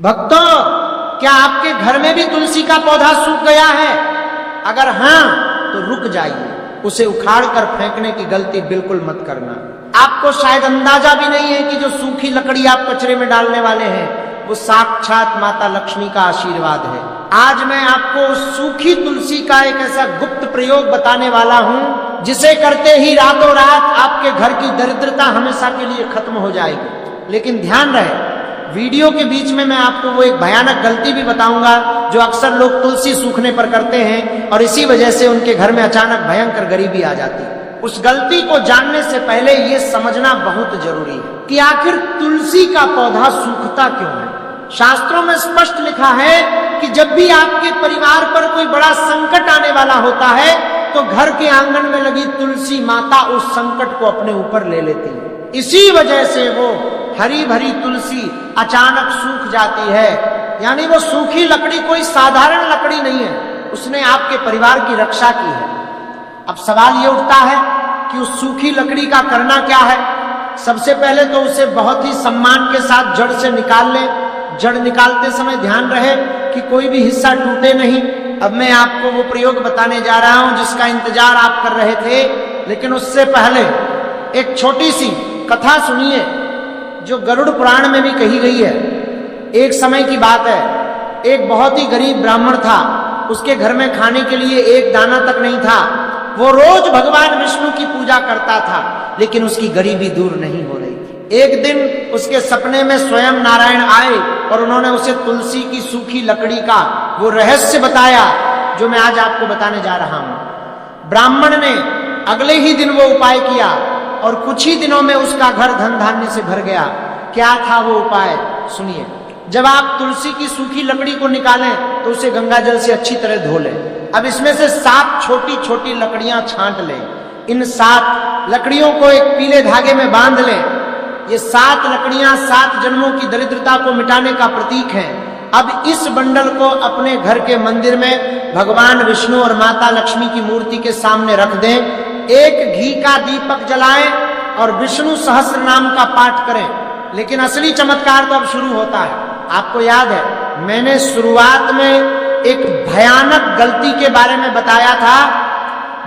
भक्तों, क्या आपके घर में भी तुलसी का पौधा सूख गया है? अगर हां तो रुक जाइए, उसे उखाड़कर फेंकने की गलती बिल्कुल मत करना। आपको शायद अंदाजा भी नहीं है कि जो सूखी लकड़ी आप कचरे में डालने वाले हैं वो साक्षात माता लक्ष्मी का आशीर्वाद है। आज मैं आपको उस सूखी तुलसी का एक ऐसा गुप्त प्रयोग बताने वाला हूं जिसे करते ही रातों रात आपके घर की दरिद्रता हमेशा के लिए खत्म हो जाएगी। लेकिन ध्यान रहे, वीडियो के बीच में मैं आपको वो एक भयानक गलती भी बताऊंगा जो अक्सर लोग तुलसी सूखने पर करते हैं और इसी वजह से उनके घर में अचानक भयंकर गरीबी आ जाती है। उस गलती को जानने से पहले ये समझना बहुत जरूरी है कि आखिर तुलसी का पौधा सूखता क्यों है। शास्त्रों में स्पष्ट लिखा है कि जब भी आपके परिवार पर कोई बड़ा संकट आने वाला होता है तो घर के आंगन में लगी तुलसी माता उस संकट को अपने ऊपर ले लेती है। इसी वजह से वो हरी भरी तुलसी अचानक सूख जाती है। यानी वो सूखी लकड़ी कोई साधारण लकड़ी नहीं है, उसने आपके परिवार की रक्षा की है। अब सवाल ये उठता है कि उस सूखी लकड़ी का करना क्या है। सबसे पहले तो उसे बहुत ही सम्मान के साथ जड़ से निकाल लें। जड़ निकालते समय ध्यान रहे कि कोई भी हिस्सा टूटे नहीं। अब मैं आपको वो प्रयोग बताने जा रहा हूं जिसका इंतजार आप कर रहे थे, लेकिन उससे पहले एक छोटी सी कथा सुनिए जो गरुड़ पुराण में भी कही गई है। एक समय की बात है, एक बहुत ही गरीब ब्राह्मण था। उसके घर में खाने के लिए एक दाना तक नहीं था। वो रोज भगवान विष्णु की पूजा करता था, लेकिन उसकी गरीबी दूर नहीं हो रही थी। एक दिन उसके सपने में स्वयं नारायण आए और उन्होंने उसे तुलसी की सूखी लकड़ी का वो रहस्य बताया जो मैं आज आपको बताने जा रहा हूं। ब्राह्मण ने अगले ही दिन वो उपाय किया और कुछ ही दिनों में उसका घर धन धान्य से भर गया। क्या था वो उपाय, सुनिए। जब आप तुलसी की सूखी लकड़ी को निकालें तो उसे गंगा जल से अच्छी तरह धो लें। अब इसमें से 7 छोटी छोटी लकड़ियां छांट लें। इन 7 लकड़ियों को एक पीले धागे में बांध लें। ये 7 लकड़ियां 7 जन्मों की दरिद्रता को मिटाने का प्रतीक हैं। अब इस बंडल को अपने घर के मंदिर में भगवान विष्णु और माता लक्ष्मी की मूर्ति के सामने रख दें। एक घी का दीपक जलाएं और विष्णु सहस्त्र नाम का पाठ करें। लेकिन असली चमत्कार तो अब शुरू होता है। आपको याद है, मैंने शुरुआत में एक भयानक गलती के बारे में बताया था।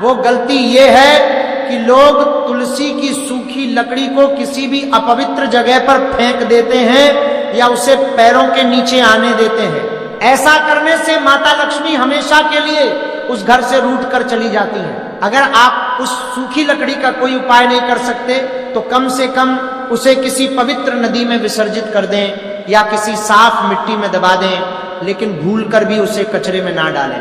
वो गलती ये है कि लोग तुलसी की सूखी लकड़ी को किसी भी अपवित्र जगह पर फेंक देते हैं या उसे पैरों के नीचे आने देते हैं। ऐसा करने से माता लक्ष्मी हमेशा के लिए उस घर से रूठ कर चली जाती हैं। अगर आप उस सूखी लकड़ी का कोई उपाय नहीं कर सकते तो कम से कम उसे किसी पवित्र नदी में विसर्जित कर दें या किसी साफ मिट्टी में दबा दें, लेकिन भूलकर भी उसे कचरे में ना डालें।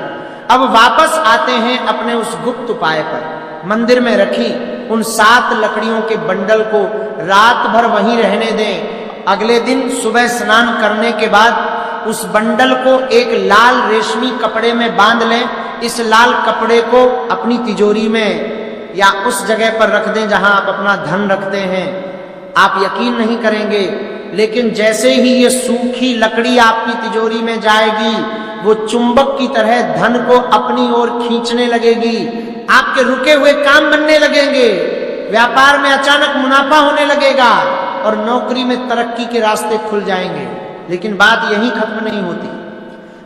अब वापस आते हैं अपने उस गुप्त उपाय पर। मंदिर में रखी उन 7 लकड़ियों के बंडल को रात भर वहीं रहने दें। अगले दिन सुबह स्नान करने के बाद उस बंडल को एक लाल रेशमी कपड़े में बांध लें। इस लाल कपड़े को अपनी तिजोरी में या उस जगह पर रख दें जहां आप अपना धन रखते हैं। आप यकीन नहीं करेंगे, लेकिन जैसे ही ये सूखी लकड़ी आपकी तिजोरी में जाएगी, वो चुंबक की तरह धन को अपनी ओर खींचने लगेगी। आपके रुके हुए काम बनने लगेंगे, व्यापार में अचानक मुनाफा होने लगेगा और नौकरी में तरक्की के रास्ते खुल जाएंगे। लेकिन बात यहीं खत्म नहीं होती।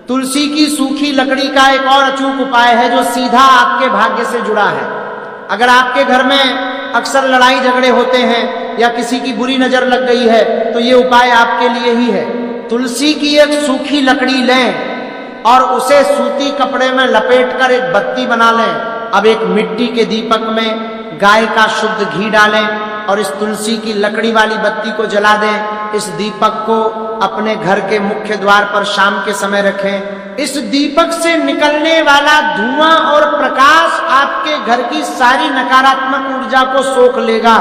तुलसी की सूखी लकड़ी का एक और अचूक उपाय है जो सीधा आपके भाग्य से जुड़ा है। अगर आपके घर में अक्सर लड़ाई झगड़े होते हैं या किसी की बुरी नजर लग गई है तो ये उपाय आपके लिए ही है। तुलसी की एक सूखी लकड़ी लें और उसे सूती कपड़े में लपेटकर एक बत्ती बना लें। अब एक मिट्टी के दीपक में गाय का शुद्ध घी डालें और इस तुलसी की लकड़ी वाली बत्ती को जला दें। इस दीपक को अपने घर के मुख्य द्वार पर शाम के समय रखें। इस दीपक से निकलने वाला धुआं और प्रकाश आपके घर की सारी नकारात्मक ऊर्जा को सोख लेगा।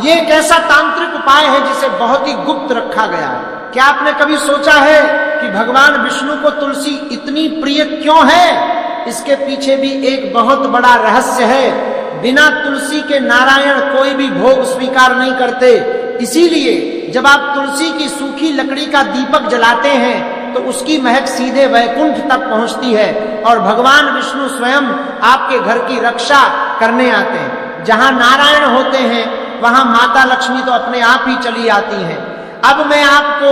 ये एक ऐसा तांत्रिक उपाय है जिसे बहुत ही गुप्त रखा गया है। क्या आपने कभी सोचा है कि भगवान विष्णु को तुलसी इतनी प्रिय क्यों है? इसके पीछे भी एक बहुत बड़ा रहस्य है। बिना तुलसी के नारायण कोई भी भोग स्वीकार नहीं करते। इसीलिए जब आप तुलसी की सूखी लकड़ी का दीपक जलाते हैं तो उसकी महक सीधे वैकुंठ तक पहुंचती है और भगवान विष्णु स्वयं आपके घर की रक्षा करने आते हैं। जहां नारायण होते हैं वहां माता लक्ष्मी तो अपने आप ही चली आती हैं। अब मैं आपको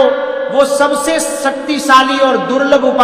वो सबसे शक्तिशाली और दुर्लभ उपाय